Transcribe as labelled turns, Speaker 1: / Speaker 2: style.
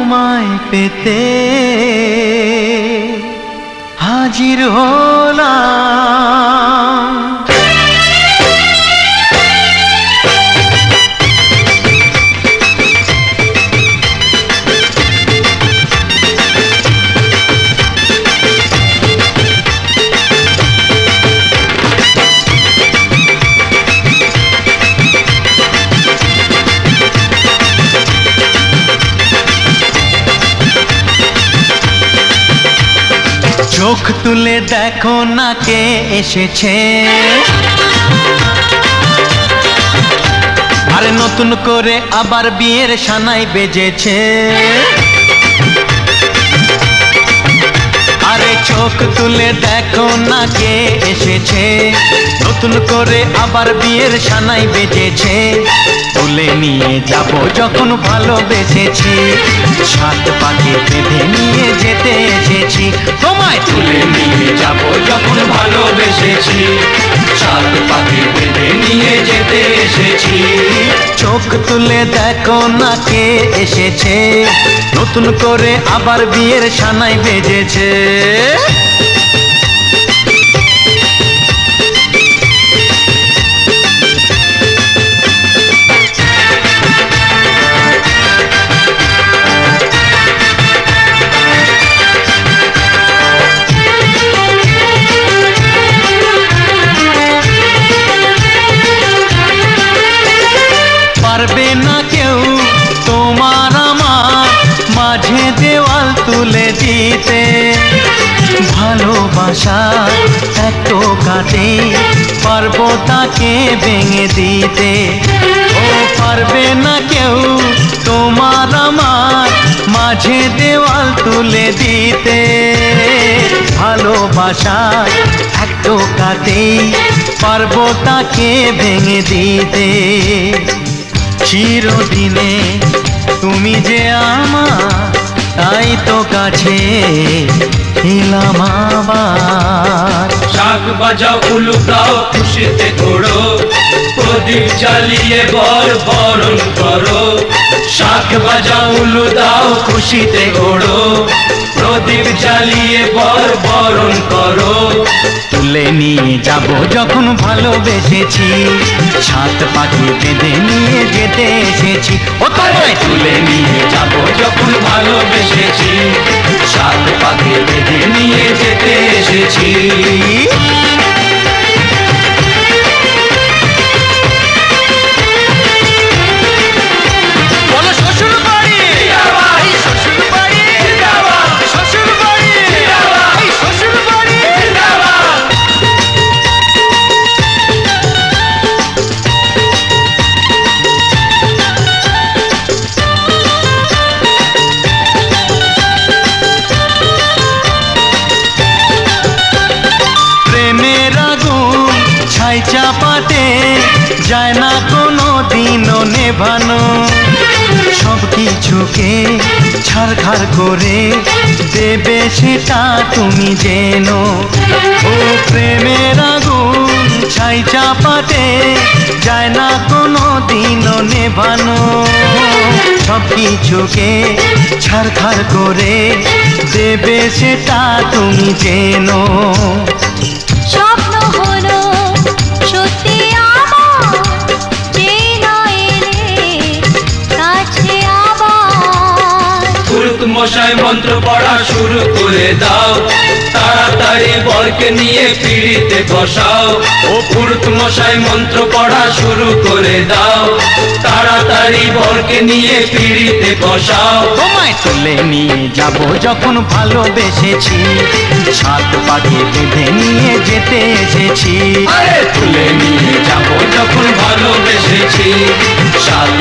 Speaker 1: তোমায় পেতে হাজির হলাম। চোখ তুলে দেখো না কে এসেছে, আরে নতুন করে আবার বিয়ের সানাই বেজেছে। আরে চোখ তুলে দেখো না কে এসেছে, নতুন করে আবার বিয়ের সানাই বেজেছে। তুলে নিয়ে যাব যখন ভালোবেসেছি, সাত পাকে বেঁধে নিয়ে যেতে এসেছি। তোমায় তুলে নিয়ে যাব যখন ভালোবেসেছি, সাত পাকে বেঁধে নিয়ে যেতে এসেছি। চোখ তুলে দেখো না কে এসেছে, নতুন করে আবার বিয়ের সানাই বেজেছে। পারবে না কেউ তোমার আমার মাঝে দেওয়াল তুলে দিতে, ভালোবাসা এত কাটে পারবো তাকে ভেঙে দিতে। ও পারবে না কেউ তোমার আমার মাঝে দেওয়াল তুলে দিতে, ভালোবাসা এত কাটে পারবো তাকে ভেঙে দিতে। চিরদিনে তুমি যে আমার, তাই তো কাছে এলাম আবার।
Speaker 2: শাক বাজাও উলু গাও খুশিতে ঘোড়ো, প্রদীপ জ্বালিয়ে বর বরণ করো। শাক বাজাও উলু দাও খুশিতে ঘোড়ো, প্রদীপ জ্বালিয়ে বর বরণ করো।
Speaker 1: তুলে নিয়ে যাব যখন ভালোবেসেছি, সাত পাখি বেঁধে নিয়ে যেতে এসেছি। ও তোমায়
Speaker 2: তুলে নিয়ে যাব যখন ভালোবেসেছি, সাত পাখি বেঁধে নিয়ে যেতে এসেছি।
Speaker 1: ছাই চাপাতে যায় না কোনো দিনও নেভানো, সব কিছুকে ছারখার করে দেবে সেটা তুমি জেনো। ও প্রেমের আগুন ছাই চাপাতে যায় না কোনো দিনও নেভানো, সব কিছুকে ছারখার করে দেবে সেটা তুমি জেনো।
Speaker 3: স্বপ্ন হলো সত্যি আমার, যে নয় রে কাছে আবার।
Speaker 2: পুরুত মশাই মন্ত্র পড়া শুরু করে দাও, তাড়াতাড়ি বরকে নিয়ে পিড়িতে বসাও। ও পুরুত মশাই মন্ত্র পড়া শুরু করে দাও, তাড়াতাড়ি বরকে নিয়ে পিড়িতে বসাও।
Speaker 1: তোমায় তুলে নিয়ে যাব যখন ভালোবেসেছি, সাত পাখি বেঁধে নিয়ে যেতে এসেছি।
Speaker 2: আরে তুলে নিয়ে যাব যখন ভালোবেসেছি, সাত